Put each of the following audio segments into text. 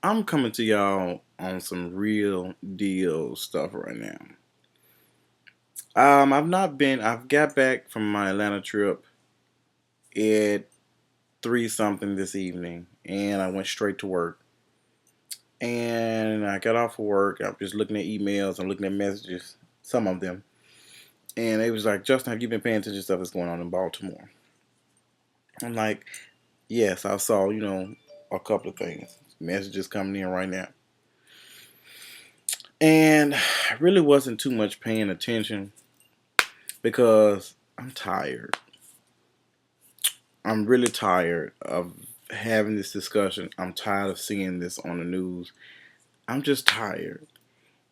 I'm coming to y'all on some real deal stuff right now. I've got back from my Atlanta trip at 3 something this evening, and I went straight to work. And I got off of work. I'm just looking at emails, I'm looking at messages, some of them. And it was like, Justin, have you been paying attention to stuff that's going on in Baltimore? I'm like, yes, I saw, a couple of things. Messages coming in right now. And I really wasn't too much paying attention because I'm tired. I'm really tired of having this discussion. I'm tired of seeing this on the news. I'm just tired.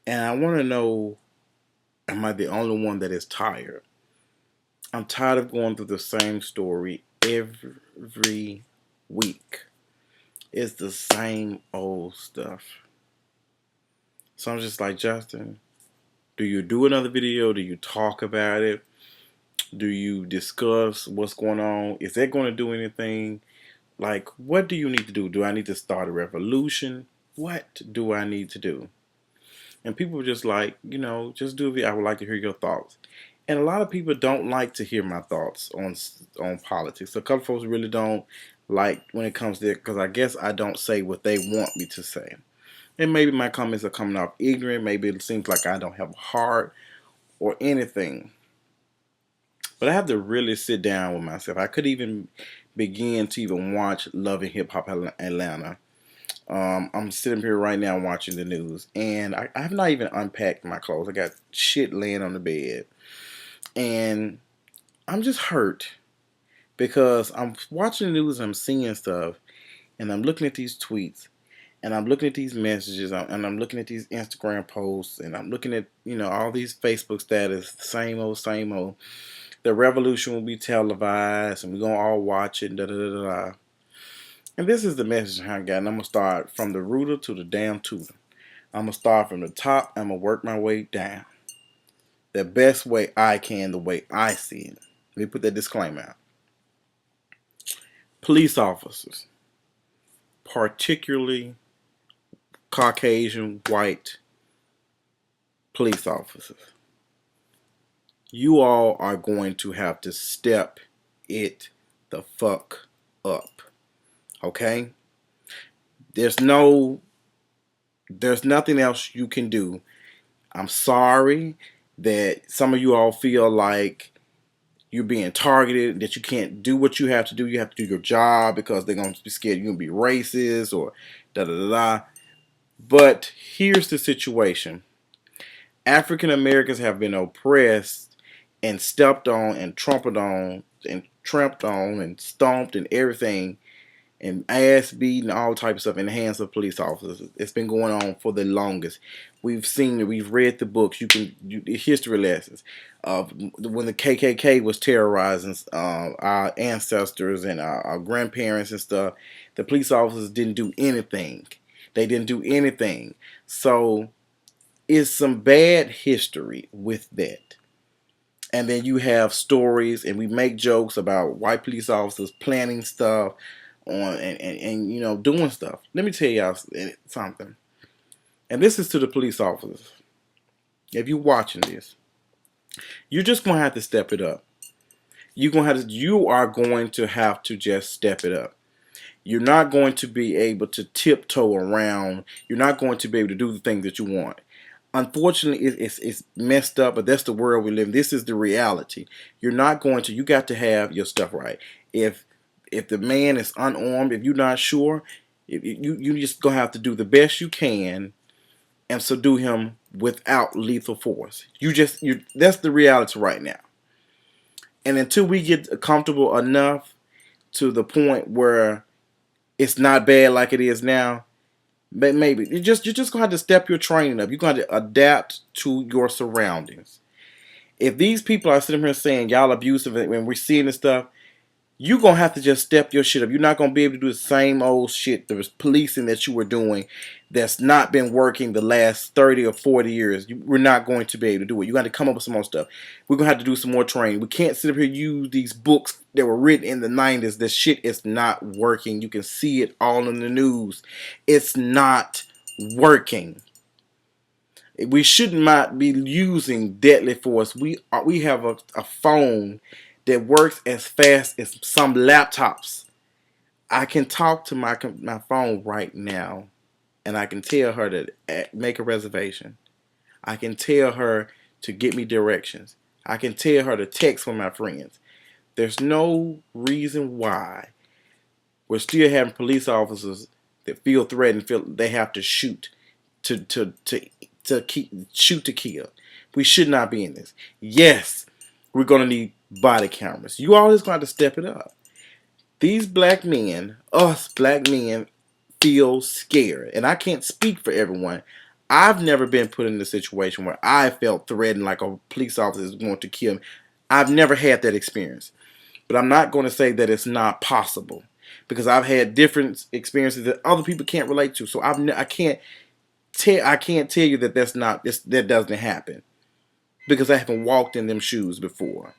And I want to know, am I the only one that is tired? I'm tired of going through the same story every week. It's the same old stuff. So I'm just like, Justin, do you do another video? Do you talk about it? Do you discuss what's going on? Is that going to do anything? Like, what do you need to do? Do I need to start a revolution? What do I need to do? And people were just like, just do it. I would like to hear your thoughts. And a lot of people don't like to hear my thoughts on politics. A couple folks really don't like when it comes to it because I guess I don't say what they want me to say. And maybe my comments are coming off ignorant. Maybe it seems like I don't have a heart or anything. But I have to really sit down with myself. I could even begin to even watch Love and Hip Hop Atlanta. I'm sitting here right now watching the news, and I have not even unpacked my clothes. I got shit laying on the bed, and I'm just hurt because I'm watching the news, and I'm seeing stuff, and I'm looking at these tweets, and I'm looking at these messages, and I'm looking at these Instagram posts, and I'm looking at all these Facebook status, same old, same old. The revolution will be televised, and we're gonna all watch it. Da da da da. And this is the message I got. And I'm gonna start from the rooter to the damn tutor. I'm gonna start from the top. I'm gonna work my way down the best way I can, the way I see it. Let me put that disclaimer out. Police officers, particularly Caucasian white police officers, you all are going to have to step it the fuck up. Okay? There's nothing else you can do. I'm sorry that some of you all feel like you're being targeted, that you can't do what you have to do. You have to do your job because they're going to be scared you're going to be racist or da da da da. But here's the situation. African Americans have been oppressed and stepped on and trampled on and tramped on and stomped and everything and ass beating, all types of stuff in the hands of police officers. It's been going on for the longest. We've seen it. We've read the books. History lessons of when the KKK was terrorizing our ancestors and our grandparents and stuff. The police officers didn't do anything. They didn't do anything. So it's some bad history with that. And then you have stories, and we make jokes about white police officers planning stuff on and doing stuff. Let me tell y'all something. And this is to the police officers. If you're watching this, you're just gonna have to step it up. You are going to have to just step it up. You're not going to be able to tiptoe around. You're not going to be able to do the things that you want. Unfortunately, it's messed up, but that's the world we live in. This is the reality. You're not going to. You got to have your stuff right. If the man is unarmed, if you're not sure, you just gonna have to do the best you can and subdue him without lethal force. That's the reality right now. And until we get comfortable enough to the point where it's not bad like it is now, maybe you're just gonna have to step your training up. You're gonna have to adapt to your surroundings. If these people are sitting here saying y'all abusive and we're seeing this stuff, you're going to have to just step your shit up. You're not going to be able to do the same old shit, the policing that you were doing that's not been working the last 30 or 40 years. We're not going to be able to do it. You got to come up with some more stuff. We're going to have to do some more training. We can't sit up here and use these books that were written in the 90s. This shit is not working. You can see it all in the news. It's not working. We should not be using deadly force. We have a phone that works as fast as some laptops. I can talk to my phone right now, and I can tell her to make a reservation. I can tell her to get me directions. I can tell her to text with my friends. There's no reason why we're still having police officers that feel threatened, feel they have to shoot to to to shoot to kill. We should not be in this. Yes, we're gonna need body cameras. You always got to step it up. These black men, us black men, feel scared, and I can't speak for everyone. I've never been put in a situation where I felt threatened like a police officer is going to kill me. I've never had that experience, but I'm not going to say that it's not possible because I've had different experiences that other people can't relate to. So I can't tell you that that doesn't happen because I haven't walked in them shoes before.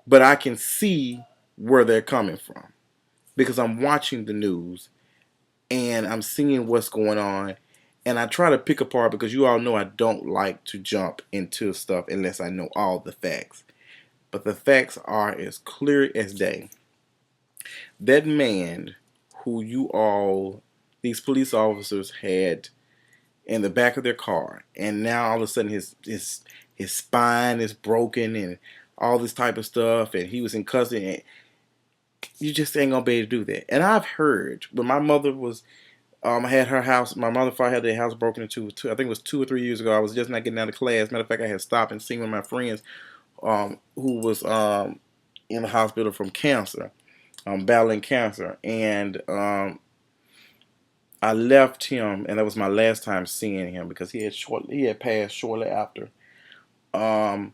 But I can see where they're coming from because I'm watching the news and I'm seeing what's going on, and I try to pick apart because you all know I don't like to jump into stuff unless I know all the facts. But the facts are as clear as day. That man who these police officers had in the back of their car, and now all of a sudden his spine is broken and all this type of stuff, and he was in custody. And you just ain't gonna be able to do that. And I've heard when my mother was had her house. My mother and father had their house broken into. I think it was 2 or 3 years ago. I was just not getting out of class. Matter of fact, I had stopped and seen one of my friends who was in the hospital from cancer, battling cancer, and I left him, and that was my last time seeing him because he had passed shortly after. Um,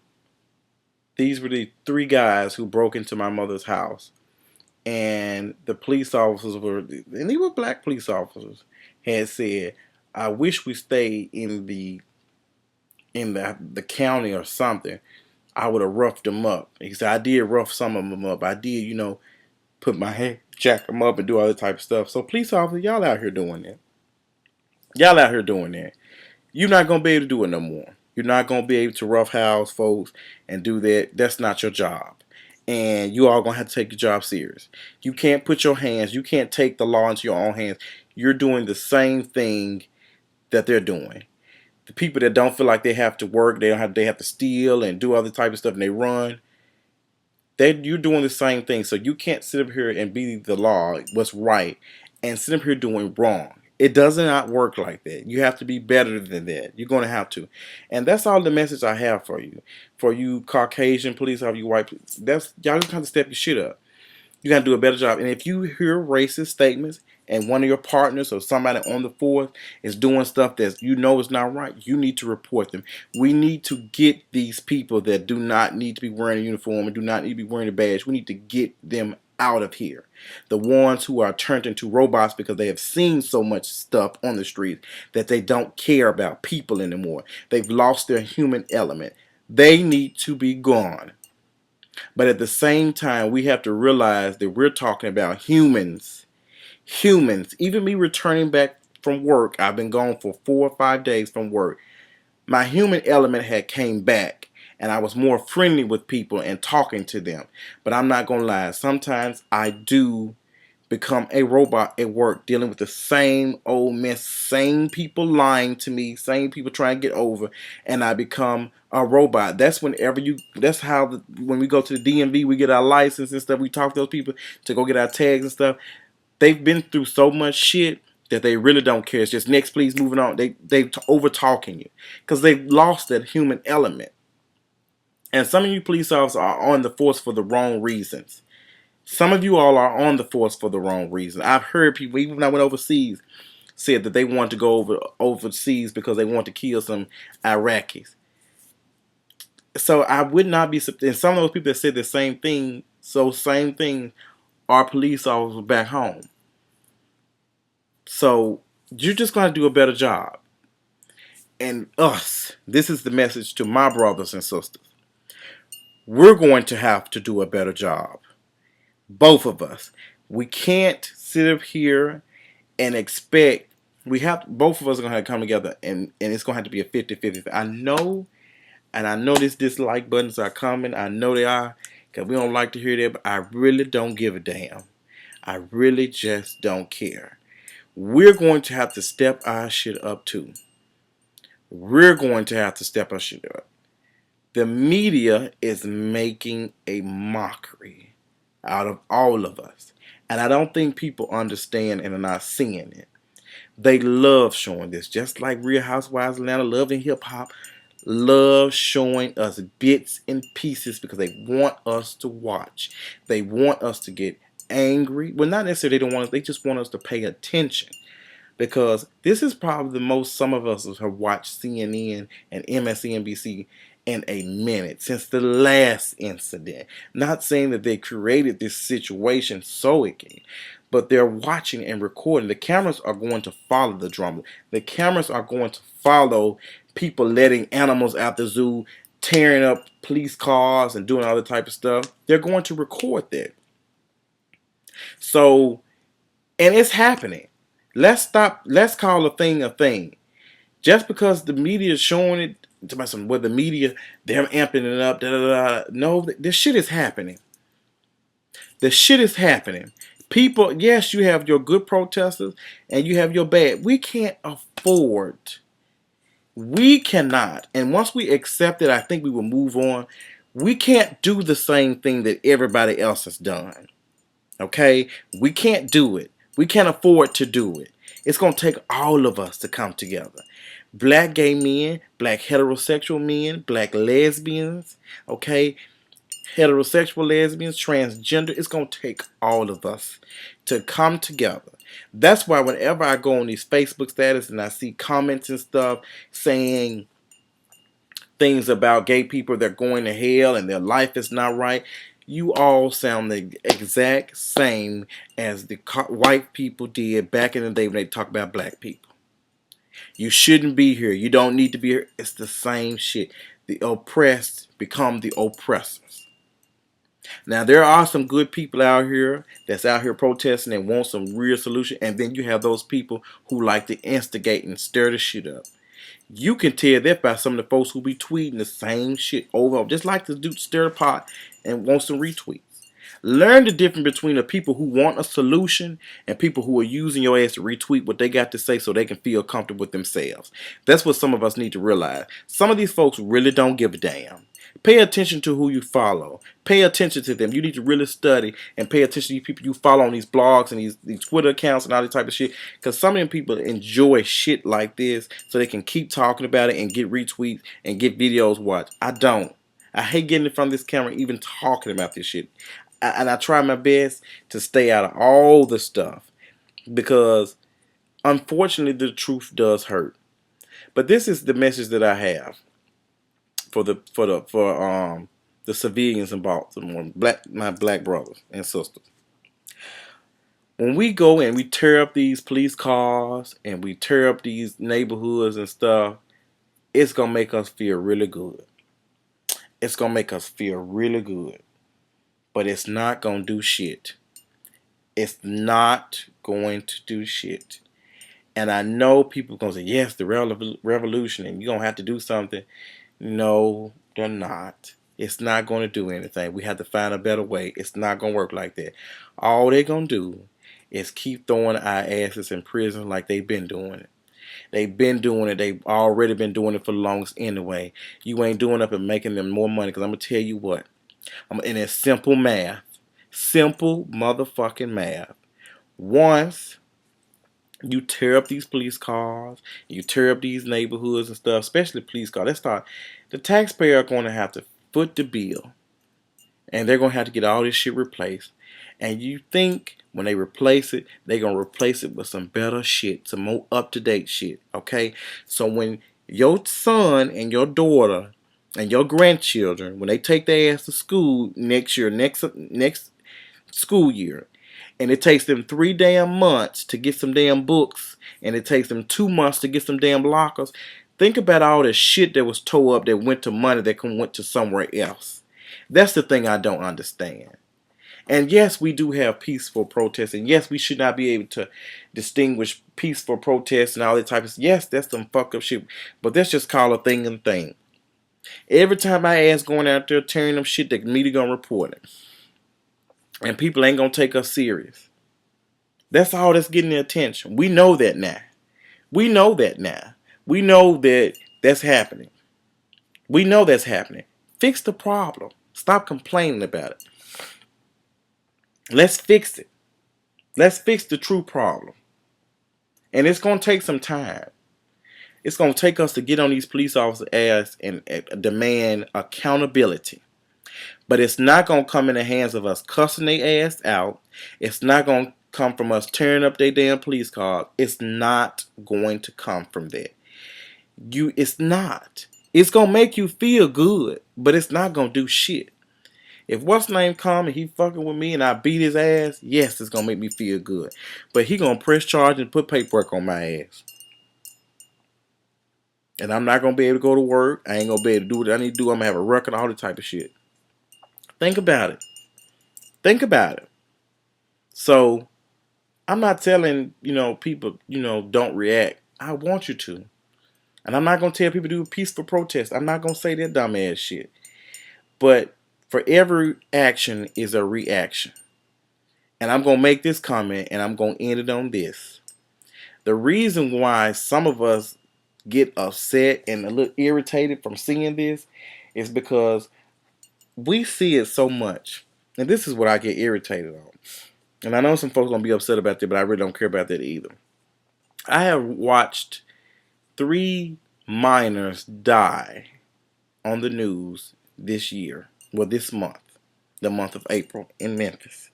these were the three guys who broke into my mother's house, and the police officers and they were black police officers, had said, "I wish we stayed in the county or something. I would have roughed them up." He said, "I did rough some of them up. I did, put my hand, jack them up, and do all that type of stuff." So police officers, y'all out here doing that. Y'all out here doing that. You're not gonna be able to do it no more. You're not gonna be able to roughhouse folks and do that. That's not your job. And you all gonna have to take your job serious. You can't put your hands, you can't take the law into your own hands. You're doing the same thing that they're doing. The people that don't feel like they have to work, they have to steal and do other type of stuff and they run. You're doing the same thing. So you can't sit up here and be the law, what's right, and sit up here doing wrong. It does not work like that. You have to be better than that. You're going to have to. And that's all the message I have for you. For you Caucasian police, or you white police. Y'all just have to step your shit up. You got to do a better job. And if you hear racist statements and one of your partners or somebody on the force is doing stuff that you know is not right, you need to report them. We need to get these people that do not need to be wearing a uniform and do not need to be wearing a badge. We need to get them out of here. The ones who are turned into robots because they have seen so much stuff on the streets that they don't care about people anymore. They've lost their human element. They need to be gone. But at the same time, we have to realize that we're talking about humans. Humans. Even me returning back from work, I've been gone for 4 or 5 days from work. My human element had came back, and I was more friendly with people and talking to them. But I'm not going to lie. Sometimes I do become a robot at work, dealing with the same old mess, same people lying to me, same people trying to get over, and I become a robot. That's how when we go to the DMV, we get our license and stuff, we talk to those people to go get our tags and stuff. They've been through so much shit that they really don't care. It's just next, please, moving on. They over talking you because they've lost that human element. And some of you police officers are on the force for the wrong reasons. Some of you all are on the force for the wrong reason. I've heard people, even when I went overseas, said that they want to go overseas because they want to kill some Iraqis. So I would not be, and some of those people that said the same thing, so same thing our police officers back home. So you're just going to do a better job. And us, this is the message to my brothers and sisters. We're going to have to do a better job. Both of us. We can't sit up here and expect, we have, both of us are going to have to come together, and it's going to have to be a 50-50. I know, and I know this dislike buttons are coming. I know they are, because we don't like to hear that, but I really don't give a damn. I really just don't care. We're going to have to step our shit up too. We're going to have to step our shit up. The media is making a mockery out of all of us. And I don't think people understand and are not seeing it. They love showing this. Just like Real Housewives of Atlanta, Love and Hip Hop, love showing us bits and pieces because they want us to watch. They want us to get angry. Well, not necessarily they don't want us, they just want us to pay attention. Because this is probably the most some of us have watched CNN and MSNBC in a minute since the last incident. Not saying that they created this situation so it can, but they're watching and recording. The cameras are going to follow the drama. The cameras are going to follow people letting animals out the zoo, tearing up police cars and doing all that type of stuff. They're going to record that. So, and it's happening. Let's stop. Let's call a thing a thing. Just because the media is showing it, where the media, they're amping it up, da, da, da. No, this shit is happening. The shit is happening. People, yes, you have your good protesters and you have your bad. We can't afford. We cannot. And once we accept it, I think we will move on. We can't do the same thing that everybody else has done. Okay? We can't do it. We can't afford to do it. It's going to take all of us to come together. Black gay men, black heterosexual men, black lesbians, okay? Heterosexual lesbians, transgender. It's going to take all of us to come together. That's why whenever I go on these Facebook status and I see comments and stuff saying things about gay people that are going to hell and their life is not right, you all sound the exact same as the white people did back in the day when they talked about black people. You shouldn't be here. You don't need to be here. It's the same shit. The oppressed become the oppressors. Now, there are some good people out here that's out here protesting and want some real solution. And then you have those people who like to instigate and stir the shit up. You can tell that by some of the folks who be tweeting the same shit over, just like the dude stir the pot and want some retweets. Learn the difference between the people who want a solution and people who are using your ass to retweet what they got to say so they can feel comfortable with themselves. That's what some of us need to realize. Some of these folks really don't give a damn. Pay attention to who you follow. Pay attention to them. You need to really study and pay attention to these people you follow on these blogs and these Twitter accounts and all this type of shit. Because some of them people enjoy shit like this so they can keep talking about it and get retweets and get videos watched. I don't. I hate getting in front of this camera even talking about this shit. And I try my best to stay out of all the stuff because unfortunately the truth does hurt. But this is the message that I have for the civilians in Baltimore, my black brothers and sisters. When we go and we tear up these police cars and we tear up these neighborhoods and stuff, it's gonna make us feel really good. It's gonna make us feel really good. But it's not going to do shit. It's not going to do shit. And I know people are going to say, yes, the revolution, and you're going to have to do something. No, they're not. It's not going to do anything. We have to find a better way. It's not going to work like that. All they're going to do is keep throwing our asses in prison like they've been doing it. They've been doing it. They've already been doing it for the longest anyway. You ain't doing up and making them more money because I'm going to tell you what. And it's simple math. Simple motherfucking math. Once you tear up these police cars, you tear up these neighborhoods and stuff, especially police cars, the taxpayer are going to have to foot the bill. And they're going to have to get all this shit replaced. And you think when they replace it, they're going to replace it with some better shit, some more up-to-date shit, okay? So when your son and your daughter and your grandchildren, when they take their ass to school next school year, And it takes them 3 damn months to get some damn books, and it takes them 2 months to get some damn lockers. Think about all the shit that was tore up that went to money that went to somewhere else. That's the thing I don't understand. And yes, we do have peaceful protests, and yes, we should not be able to distinguish peaceful protests and all that type of stuff. Yes, that's some fuck up shit, but let's just call a thing a thing. Every time I ask going out there tearing them shit, the media gonna report it, and people ain't gonna take us serious. That's all that's getting the attention. We know that now. We know that now. We know that that's happening. We know that's happening. Fix the problem. Stop complaining about it. Let's fix it. Let's fix the true problem. And it's going to take some time. It's going to take us to get on these police officers' ass and demand accountability. But it's not going to come in the hands of us cussing their ass out. It's not going to come from us tearing up their damn police car. It's not going to come from that. It's not. It's going to make you feel good, but it's not going to do shit. If what's name come and he fucking with me and I beat his ass, yes, it's going to make me feel good. But he going to press charge and put paperwork on my ass. And I'm not going to be able to go to work. I ain't going to be able to do what I need to do. I'm going to have a record, all that type of shit. Think about it. Think about it. So, I'm not telling, people, don't react. I want you to. And I'm not going to tell people to do a peaceful protest. I'm not going to say that dumb ass shit. But for every action is a reaction. And I'm going to make this comment and I'm going to end it on this. The reason why some of us get upset and a little irritated from seeing this is because we see it so much. And this is what I get irritated on. And I know some folks are going to be upset about that, but I really don't care about that either. I have watched 3 minors die on the news this year. Well, this month. The month of April in Memphis.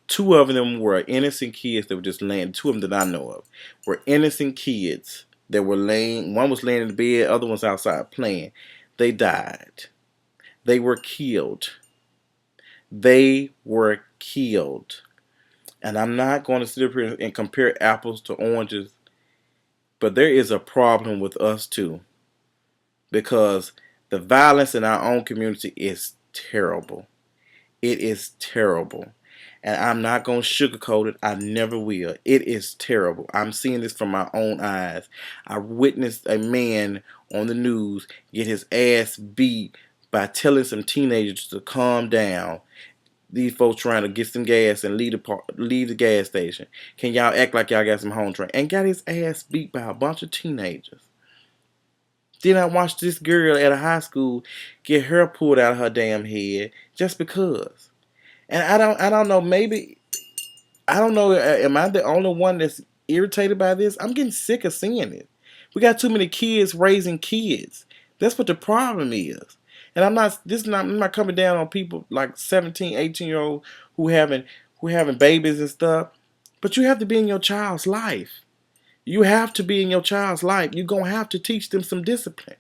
2 of them were innocent kids that were just laying. 2 of them that I know of were innocent kids that were laying. One was laying in the bed, other one's outside playing. They died. They were killed. They were killed. And I'm not going to sit up here and compare apples to oranges, but there is a problem with us too. Because the violence in our own community is terrible. It is terrible. And I'm not going to sugarcoat it. I never will. It is terrible. I'm seeing this from my own eyes. I witnessed a man on the news get his ass beat by telling some teenagers to calm down. These folks trying to get some gas and leave the gas station. Can y'all act like y'all got some home training? And got his ass beat by a bunch of teenagers. Then I watched this girl at a high school get her pulled out of her damn head just because. And I don't know, maybe, I don't know, am I the only one that's irritated by this? I'm getting sick of seeing it. We got too many kids raising kids. That's what the problem is. And I'm not coming down on people like 17, 18-year-old who having babies and stuff. But you have to be in your child's life. You have to be in your child's life. You're going to have to teach them some discipline.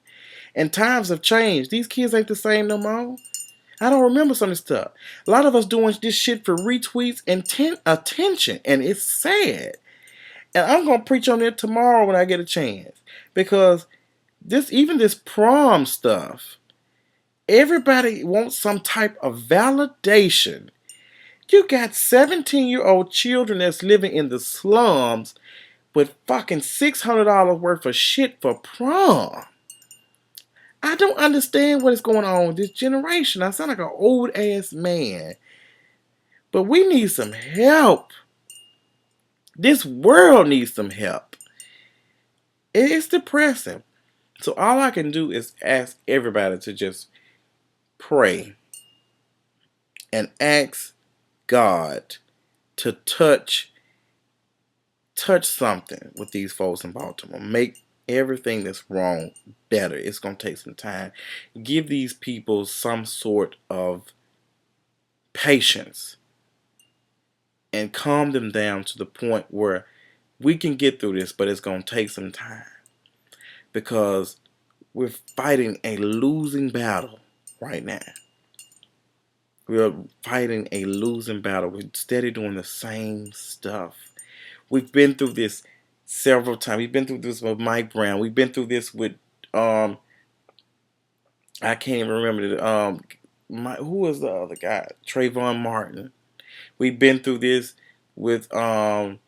And times have changed. These kids ain't the same no more. I don't remember some of this stuff. A lot of us doing this shit for retweets and attention. And it's sad. And I'm going to preach on it tomorrow when I get a chance. Because even this prom stuff, everybody wants some type of validation. You got 17-year-old children that's living in the slums with fucking $600 worth of shit for prom. I don't understand what is going on with this generation. I sound like an old ass man. But we need some help. This world needs some help. It's depressing. So all I can do is ask everybody to just pray and ask God to touch something with these folks in Baltimore. Make everything that's wrong better. It's going to take some time. Give these people some sort of patience and calm them down to the point where we can get through this, but it's going to take some time because we're fighting a losing battle right now. We are fighting a losing battle. We're steady doing the same stuff. We've been through this several times. We've been through this with Mike Brown. We've been through this with I can't even remember who was the other guy? Trayvon Martin. We've been through this with Mr.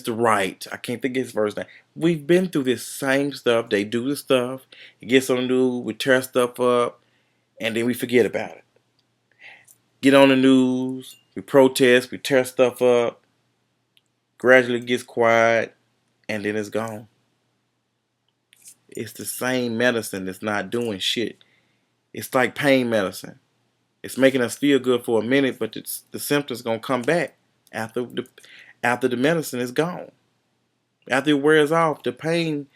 Wright. I can't think of his first name. We've been through this same stuff. They do the stuff. It gets on the news. We tear stuff up, and then we forget about it. Get on the news. We protest. We tear stuff up. Gradually gets quiet, and then it's gone. It's the same medicine that's not doing shit. It's like pain medicine. It's making us feel good for a minute, but the symptoms gonna come back after the medicine is gone. After it wears off, the pain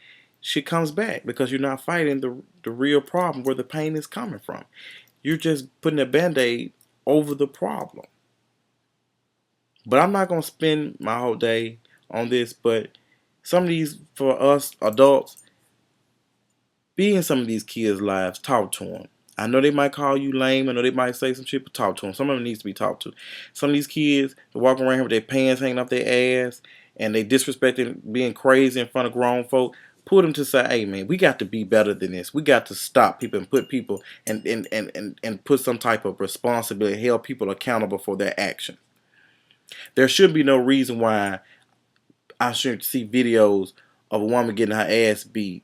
shit comes back because you're not fighting the real problem where the pain is coming from. You're just putting a band-aid over the problem. But I'm not gonna spend my whole day on this, but some of these, for us adults, be in some of these kids' lives, talk to them. I know they might call you lame. I know they might say some shit, but talk to them. Some of them needs to be talked to. Some of these kids, they walk around with their pants hanging off their ass and they disrespecting, being crazy in front of grown folk. Put them to say, hey man, we got to be better than this. We got to stop people and put people and put some type of responsibility, hold people accountable for their actions. There should be no reason why I shouldn't see videos of a woman getting her ass beat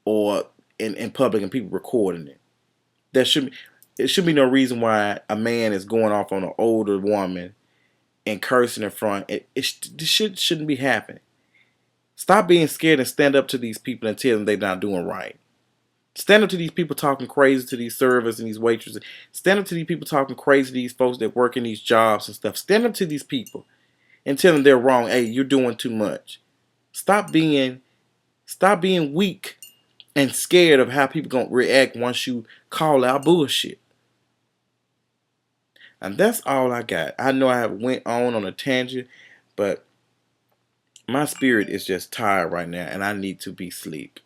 or in public and people recording it. It should be no reason why a man is going off on an older woman and cursing in front. This shit shouldn't be happening. Stop being scared and stand up to these people and tell them they're not doing right. Stand up to these people talking crazy to these servers and these waitresses. Stand up to these people talking crazy to these folks that work in these jobs and stuff. Stand up to these people and tell them they're wrong. Hey, you're doing too much. Stop being weak and scared of how people gonna react once you call out bullshit. And that's all I got. I know I have went on a tangent, but my spirit is just tired right now, and I need to be asleep.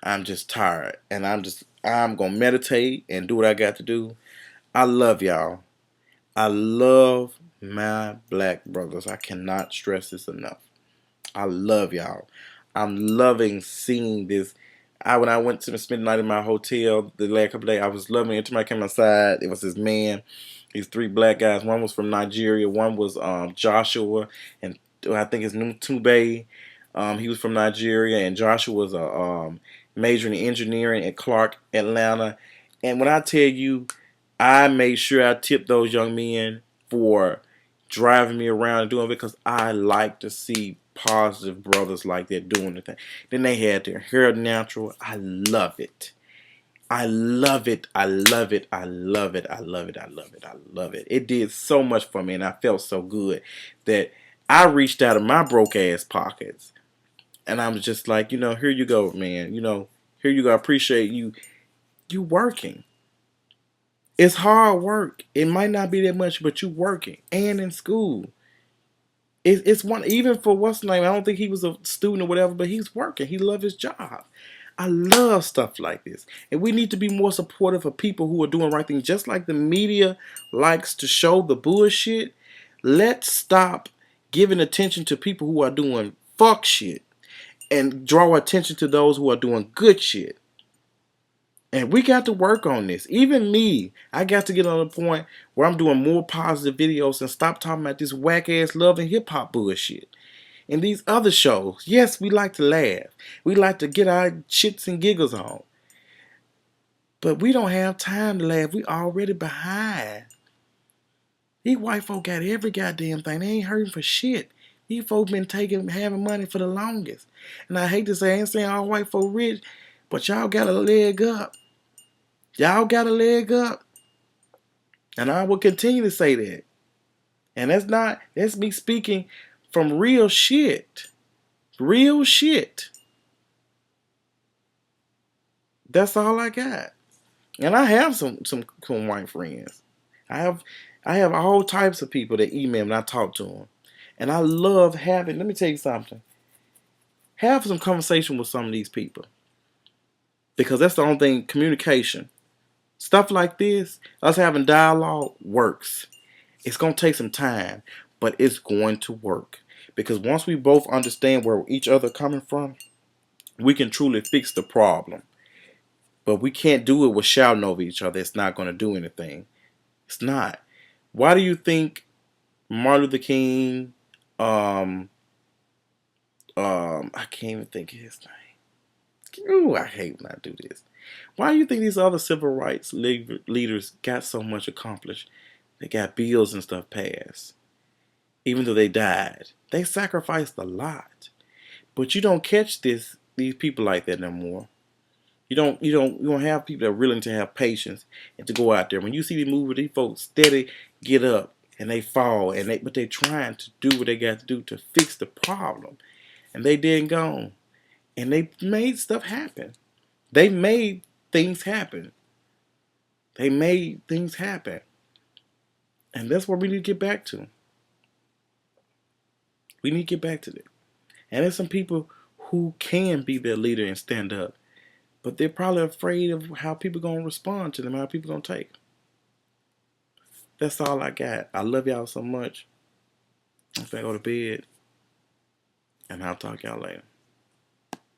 I'm just tired, and I'm gonna meditate and do what I got to do. I love y'all. I love my black brothers. I cannot stress this enough. I love y'all. I'm loving seeing this. When I went to spend the night in my hotel the last couple of days, I was loving it. Somebody came outside. It was this man. These three black guys. One was from Nigeria. One was Joshua, and I think it's Ntube. He was from Nigeria, and Joshua was a major in engineering at Clark, Atlanta. And when I tell you, I made sure I tipped those young men for driving me around and doing it because I like to see positive brothers like that doing the thing. Then they had their hair natural. I love it. I love it. I love it. I love it. I love it. I love it. I love it. It did so much for me, and I felt so good that I reached out of my broke ass pockets, and I was just like, here you go, man. Here you go. I appreciate you. You working. It's hard work. It might not be that much, but you working and in school. It's one, even for what's the name. I don't think he was a student or whatever, but he's working. He loves his job. I love stuff like this. And we need to be more supportive of people who are doing right things. Just like the media likes to show the bullshit, let's stop giving attention to people who are doing fuck shit and draw attention to those who are doing good shit. And we got to work on this. Even me, I got to get on the point where I'm doing more positive videos and stop talking about this whack ass love and hip hop bullshit. And these other shows, yes, we like to laugh. We like to get our shits and giggles on. But we don't have time to laugh. We already behind. These white folk got every goddamn thing. They ain't hurting for shit. These folk been having money for the longest. And I hate to say, I ain't saying all white folk rich, but y'all got a leg up. Y'all got a leg up. And I will continue to say that. And that's me speaking from real shit. Real shit. That's all I got. And I have some white friends. I have all types of people that email and I talk to them. And I love having, let me tell you something. Have some conversation with some of these people. Because that's the only thing, communication. Stuff like this, us having dialogue works. It's going to take some time, but it's going to work. Because once we both understand where each other coming from, we can truly fix the problem. But we can't do it with shouting over each other. It's not going to do anything. It's not. Why do you think Martin Luther King, I can't even think of his name. Ooh, I hate when I do this. Why do you think these other civil rights leaders got so much accomplished? They got bills and stuff passed, even though they died. They sacrificed a lot, but you don't catch these people like that no more. You don't have people that are willing to have patience and to go out there. When you see the movie, these folks steady get up and they fall, but they trying to do what they got to do to fix the problem, and they didn't go, and they made stuff happen. They made things happen. They made things happen, and that's what we need to get back to. We need to get back to that. And there's some people who can be their leader and stand up, but they're probably afraid of how people gonna respond to them, how people gonna take. That's all I got. I love y'all so much. I'm gonna go to bed, and I'll talk y'all later.